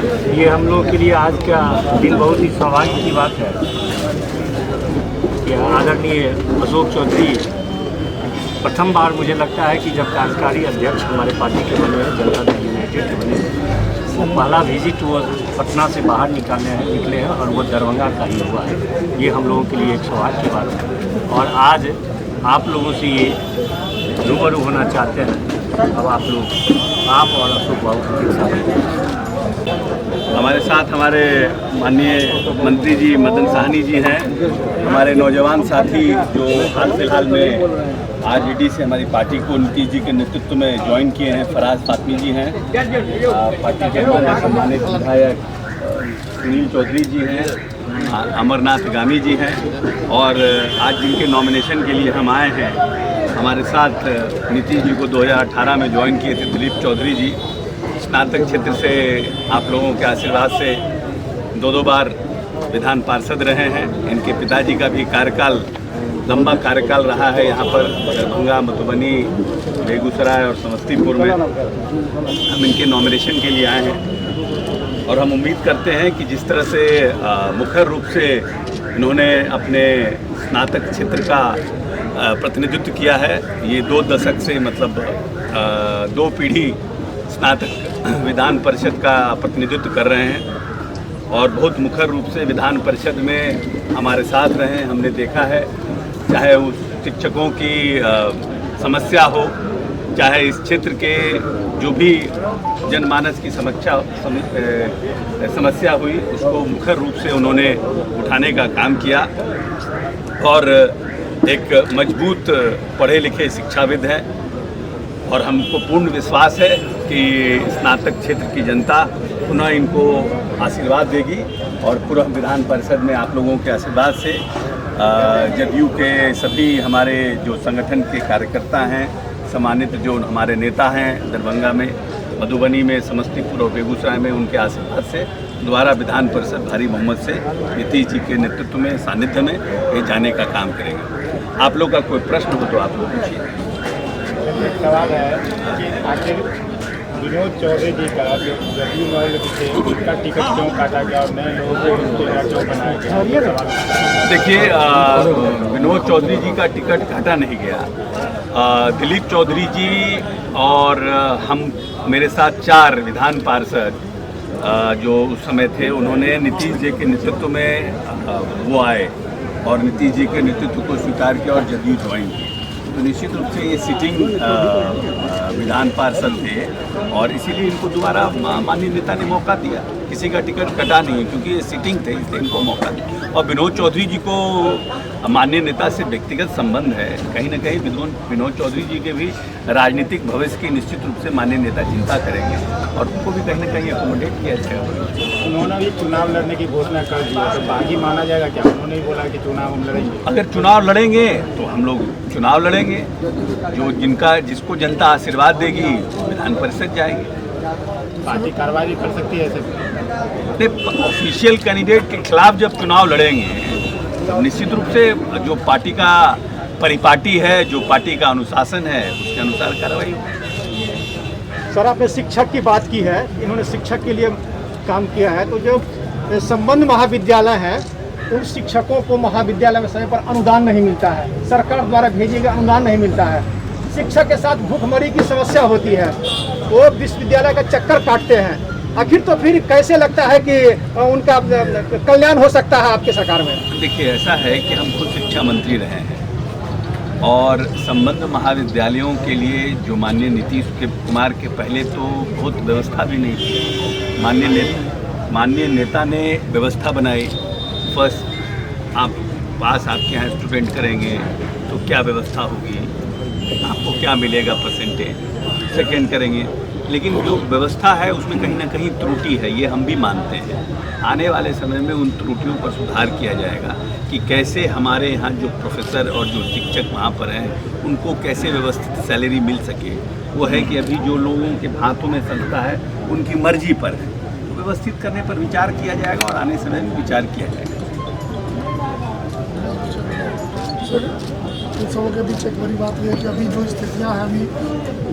ये हम लोग के लिए आज का दिन बहुत ही सौभाग्य की बात है कि आदरणीय अशोक चौधरी प्रथम बार मुझे लगता है कि जब कार्यकारी अध्यक्ष हमारे पार्टी के बने हैं, जनता दल यूनाइटेड के बने हैं, वो पहला विजिट वो पटना से बाहर निकले हैं और वो दरभंगा का ही हुआ है। ये हम लोगों के लिए एक सौभाग्य की बात है और आज आप लोगों से ये रूबरू होना चाहते हैं। अब आप और अशोक बाबू के साथ हमारे साथ हमारे माननीय मंत्री जी मदन साहनी जी हैं, हमारे नौजवान साथी जो हाल फिलहाल में आरजेडी से हमारी पार्टी को नीतीश जी के नेतृत्व में ज्वाइन किए हैं, फराज फातमी जी हैं, पार्टी के हमारे सम्मानित विधायक सुनील चौधरी जी हैं, अमरनाथ गामी जी हैं और आज जिनके नॉमिनेशन के लिए हम आए हैं, हमारे साथ नीतीश जी को 2018 में ज्वाइन किए थे दिलीप चौधरी जी, स्नातक क्षेत्र से आप लोगों के आशीर्वाद से दो बार विधान पार्षद रहे हैं। इनके पिताजी का भी कार्यकाल लंबा कार्यकाल रहा है यहाँ पर दरभंगा, मधुबनी, बेगूसराय और समस्तीपुर में। हम इनके नॉमिनेशन के लिए आए हैं और हम उम्मीद करते हैं कि जिस तरह से मुखर रूप से इन्होंने अपने स्नातक क्षेत्र का प्रतिनिधित्व किया है, ये 2 दशक से मतलब 2 पीढ़ी स्नातक विधान परिषद का प्रतिनिधित्व कर रहे हैं और बहुत मुखर रूप से विधान परिषद में हमारे साथ रहे हैं। हमने देखा है चाहे उस शिक्षकों की समस्या हो, चाहे इस क्षेत्र के जो भी जनमानस की समस्या हुई, उसको मुखर रूप से उन्होंने उठाने का काम किया और एक मजबूत पढ़े लिखे शिक्षाविद हैं और हमको पूर्ण विश्वास है कि स्नातक क्षेत्र की जनता पुनः इनको आशीर्वाद देगी और पूरा विधान परिषद में आप लोगों के आशीर्वाद से जदयू के सभी हमारे जो संगठन के कार्यकर्ता हैं, सम्मानित जो हमारे नेता हैं दरभंगा में, मधुबनी में, समस्तीपुर और बेगूसराय में, उनके आशीर्वाद से दोबारा विधान परिषद भारी बहुमत से नीतीश जी के नेतृत्व में, सानिध्य में ये जाने का काम करेंगे। आप लोग का कोई प्रश्न हो तो आप लोग पूछिए। सवाल है कि आखिर विनोद चौधरी जी का जो जदयू वाले थे उनका टिकट क्यों काटा गया और नए लोगों को उनके क्यों बनाया गया? देखिए, विनोद चौधरी जी का टिकट काटा नहीं गया। दिलीप चौधरी जी और हम मेरे साथ 4 विधान पार्षद जो उस समय थे, उन्होंने नीतीश जी के नेतृत्व में वो आए और नीतीश जी के नेतृत्व को स्वीकार किया और जदयू ज्वाइन की। तो निश्चित रूप से ये सिटिंग विधान पार्षद थे और इसीलिए इनको दोबारा माननीय नेता ने मौका दिया। किसी का टिकट कटा नहीं क्योंकि ये सिटिंग थे, इसलिए इनको मौका दिया। और विनोद चौधरी जी को माननीय नेता से व्यक्तिगत संबंध है, कहीं ना कहीं विनोद चौधरी जी के भी राजनीतिक भविष्य की निश्चित रूप से माननीय नेता चिंता करेंगे और उनको भी कहीं ना कहीं अकोमोडेट किया जाएगा। उन्होंने भी चुनाव लड़ने की घोषणा कर दी है, तो बागी माना जाएगा क्या? उन्होंने ही बोला कि चुनाव हम लड़ेंगे। अगर चुनाव लड़ेंगे तो हम लोग चुनाव लड़ेंगे, जो जिसको जनता आशीर्वाद देगी विधान परिषद जाएगी। पार्टी कार्रवाई कर सकती है ऐसे? ऑफिशियल कैंडिडेट के खिलाफ जब चुनाव लड़ेंगे तो निश्चित रूप से जो पार्टी का परिपाटी है, जो पार्टी का अनुशासन है, उसके अनुसार कार्रवाई होगी। सर, आपने शिक्षक की बात की है, इन्होंने शिक्षक के लिए काम किया है, तो जो संबंध महाविद्यालय है उन शिक्षकों को महाविद्यालय में समय पर अनुदान नहीं मिलता है, सरकार द्वारा भेजे गए अनुदान नहीं मिलता है। शिक्षक के साथ भूखमरी की समस्या होती है, वो विश्वविद्यालय का चक्कर काटते हैं। आखिर तो फिर कैसे लगता है कि उनका कल्याण हो सकता है आपकी सरकार में? देखिए, ऐसा है कि हम खुद शिक्षा मंत्री रहे हैं और संबंध महाविद्यालयों के लिए जो माननीय नीतीश कुमार के पहले तो बहुत व्यवस्था भी नहीं थी। माननीय नेता ने व्यवस्था बनाई। फर्स्ट आपके यहाँ स्टूडेंट करेंगे तो क्या व्यवस्था होगी, आपको क्या मिलेगा परसेंटेज, सेकेंड करेंगे, लेकिन जो व्यवस्था है उसमें कहीं ना कहीं त्रुटि है, ये हम भी मानते हैं। आने वाले समय में उन त्रुटियों पर सुधार किया जाएगा कि कैसे हमारे यहाँ जो प्रोफेसर और जो शिक्षक वहाँ पर हैं उनको कैसे व्यवस्थित सैलरी मिल सके। वो है कि अभी जो लोगों के हाथों में संस्था है उनकी मर्जी पर है, तो व्यवस्थित करने पर विचार किया जाएगा और आने समय में विचार किया जाएगा। सबों के बीच एक बड़ी बात यह है कि अभी जो स्थितियां हैं, अभी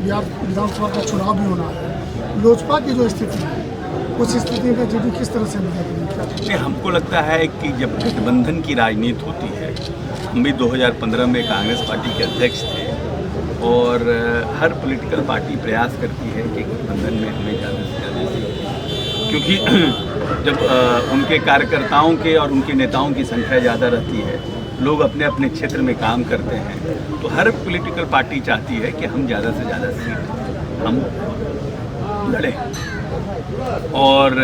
बिहार विधानसभा का चुनाव भी होना है, लोजपा की जो स्थिति है उस स्थिति में जेडीयू किस तरह से निपटेगी? नहीं, हमको लगता है कि जब गठबंधन की राजनीति होती है, हम भी 2015 में कांग्रेस पार्टी के अध्यक्ष थे और हर पॉलिटिकल पार्टी प्रयास करती है कि गठबंधन में हमें ज़्यादा से ज़्यादा सीट, क्योंकि जब उनके कार्यकर्ताओं के और उनके नेताओं की संख्या ज़्यादा रहती है, लोग अपने अपने क्षेत्र में काम करते हैं, तो हर पॉलिटिकल पार्टी चाहती है कि हम ज़्यादा से ज़्यादा सीट हम लड़ें। और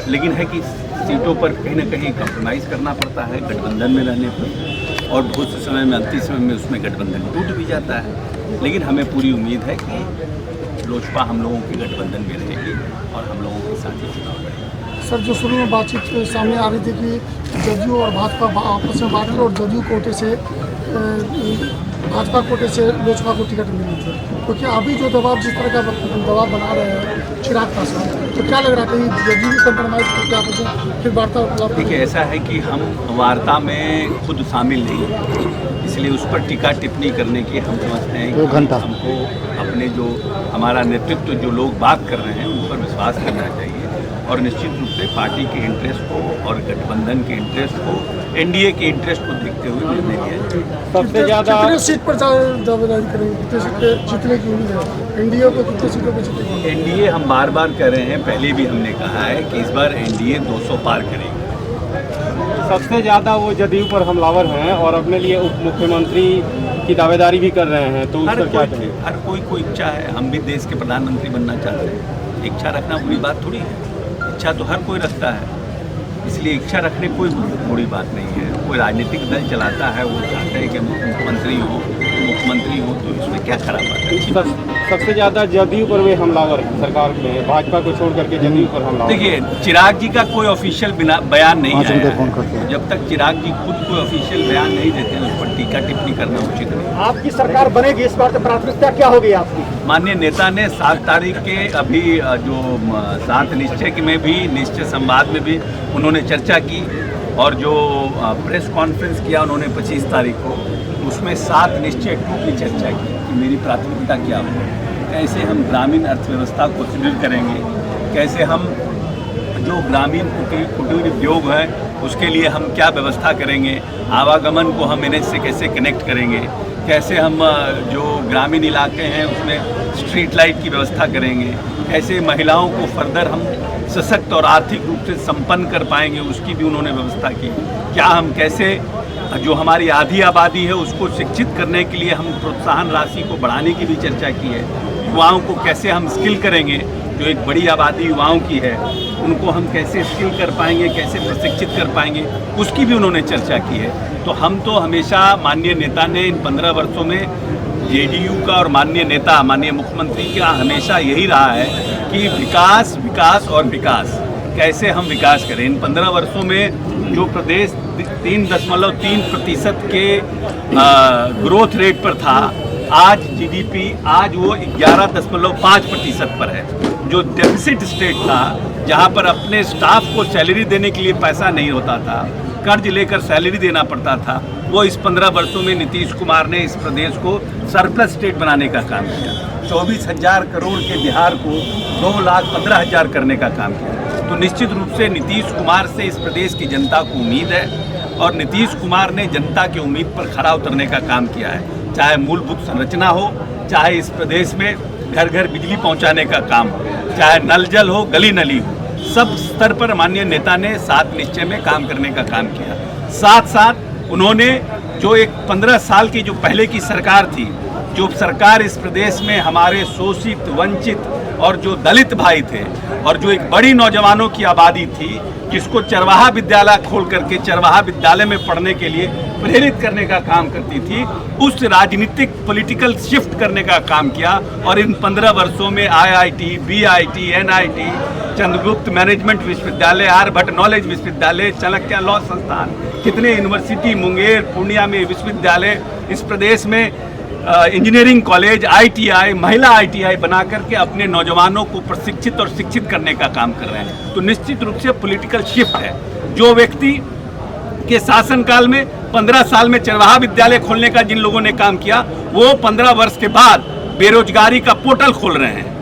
लेकिन है कि सीटों पर कहीं ना कहीं कंप्रोमाइज़ करना पड़ता है गठबंधन में रहने पर, और बहुत से समय में अंतिम समय में उसमें गठबंधन टूट भी जाता है। लेकिन हमें पूरी उम्मीद है कि लोजपा हम लोगों की गठबंधन में रहेगी और हम लोगों के साथ ही चुनाव लड़ेगी। सर, जो शुरू में बातचीत सामने आ रही थी कि जदयू और भाजपा आपस में बांट लो और जदयू कोटे से भाजपा कोटे से लोजपा को टिकट मिली थी, तो क्या अभी जो दबाव जिस तरह का दबाव बना रहे हैं चिराग पासवान, तो क्या लग रहा था कि जदयू कंप्रोमाइज करके आपस में फिर वार्ता? देखिए, ऐसा है कि हम वार्ता में खुद शामिल नहीं हैं, इसलिए उस पर टीका टिप्पणी करने की हम समझते हैं कि हमको अपने जो हमारा नेतृत्व जो लोग बात कर रहे हैं उन पर विश्वास करना चाहिए और निश्चित रूप से पार्टी के इंटरेस्ट को और गठबंधन के इंटरेस्ट को, एनडीए के इंटरेस्ट को देखते हुए निर्णय लिया जाए। सबसे ज़्यादा कितने सीट पर दावेदारी करेंगे, कितने सीट पे जीतने की उम्मीद है? एनडीए को कितने सीटों पर जीतेगी? एनडीए हम बार बार कह रहे हैं, पहले भी हमने कहा है कि इस बार एनडीए 200 पार करेगी। सबसे ज़्यादा वो जदयू पर हमलावर हैं और अपने लिए उप मुख्यमंत्री की दावेदारी भी कर रहे हैं, तो उस पर क्या कहें? हर कोई को इच्छा है, हम भी देश के प्रधानमंत्री बनना चाहते हैं। इच्छा रखना बुरी बात थोड़ी है, इच्छा तो हर कोई रखता है, इसलिए इच्छा रखने कोई बुरी बात नहीं है। कोई राजनीतिक दल चलाता है, वो चाहते हैं कि मुख्यमंत्री हो, तो इसमें क्या खराब बात है? सबसे ज़्यादा जदयू पर वे हमलावर हैं सरकार में, भाजपा को छोड़ करके जदयू पर हमलावर। देखिए, चिराग जी का कोई ऑफिशियल बयान नहीं आया है। जब तक चिराग जी खुद कोई ऑफिशियल बयान नहीं देते हैं, उस पर टीका टिप्पणी करना उचित नहीं। आपकी सरकार बनेगी, इस बार तो प्राथमिकता क्या होगी आपकी? माननीय नेता ने 7 तारीख के अभी जो 7 निश्चय में भी, निश्चय संवाद में भी उन्होंने चर्चा की, और जो प्रेस कॉन्फ्रेंस किया उन्होंने 25 तारीख को, उसमें 7 निश्चय 2 की चर्चा की कि मेरी प्राथमिकता क्या हो, कैसे हम ग्रामीण अर्थव्यवस्था को सुदृढ़ करेंगे, कैसे हम जो ग्रामीण कुटीर उद्योग है उसके लिए हम क्या व्यवस्था करेंगे, आवागमन को हम एनएच से कैसे कनेक्ट करेंगे, कैसे हम जो ग्रामीण इलाके हैं उसमें स्ट्रीट लाइट की व्यवस्था करेंगे, कैसे महिलाओं को फर्दर हम सशक्त और आर्थिक रूप से संपन्न कर पाएंगे, उसकी भी उन्होंने व्यवस्था की। क्या हम कैसे जो हमारी आधी आबादी है उसको शिक्षित करने के लिए हम प्रोत्साहन राशि को बढ़ाने की भी चर्चा की है। युवाओं को कैसे हम स्किल करेंगे, जो एक बड़ी आबादी युवाओं की है उनको हम कैसे स्किल कर पाएंगे, कैसे प्रशिक्षित कर पाएंगे, उसकी भी उन्होंने चर्चा की है। तो हम तो हमेशा माननीय नेता ने इन 15 वर्षों में जेडीयू का और माननीय नेता माननीय मुख्यमंत्री का हमेशा यही रहा है कि विकास विकास और विकास, कैसे हम विकास करें। इन 15 वर्षों में जो प्रदेश 3.3% के ग्रोथ रेट पर था, आज जीडीपी आज वो 11.5% पर है। जो डेफिसिट स्टेट था, जहां पर अपने स्टाफ को सैलरी देने के लिए पैसा नहीं होता था, कर्ज लेकर सैलरी देना पड़ता था, वो इस 15 वर्षों में नीतीश कुमार ने इस प्रदेश को सरप्लस स्टेट बनाने का काम किया। 24,000 करोड़ के बिहार को 2,15,000 करने का काम किया। तो निश्चित रूप से नीतीश कुमार से इस प्रदेश की जनता को उम्मीद है, और नीतीश कुमार ने जनता की उम्मीद पर खरा उतरने का काम किया है। चाहे मूलभूत संरचना हो, चाहे इस प्रदेश में घर घर बिजली पहुंचाने का काम हो, चाहे नल जल हो, गली नली हो, सब स्तर पर माननीय नेता ने 7 निश्चय में काम करने का काम किया। साथ साथ उन्होंने जो एक 15 साल की जो पहले की सरकार थी, जो सरकार इस प्रदेश में हमारे शोषित, वंचित और जो दलित भाई थे, और जो एक बड़ी नौजवानों की आबादी थी, जिसको चरवाहा विद्यालय खोल करके चरवाहा विद्यालय में पढ़ने के लिए प्रेरित करने का काम करती थी, उस राजनीतिक पॉलिटिकल शिफ्ट करने का काम किया। और इन 15 वर्षों में IIT, BIT, NIT, Chandragupta management विश्वविद्यालय, आर्यभट्ट नॉलेज विश्वविद्यालय, चाणक्य लॉ संस्थान, कितने यूनिवर्सिटी, मुंगेर, पूर्णिया में विश्वविद्यालय, इस प्रदेश में इंजीनियरिंग कॉलेज, आईटीआई, महिला आईटीआई बना करके अपने नौजवानों को प्रशिक्षित और शिक्षित करने का काम कर रहे हैं। तो निश्चित रूप से पॉलिटिकल शिफ्ट है। जो व्यक्ति के शासनकाल में 15 साल में चरवाहा विद्यालय खोलने का जिन लोगों ने काम किया, वो 15 वर्ष के बाद बेरोजगारी का पोर्टल खोल रहे हैं।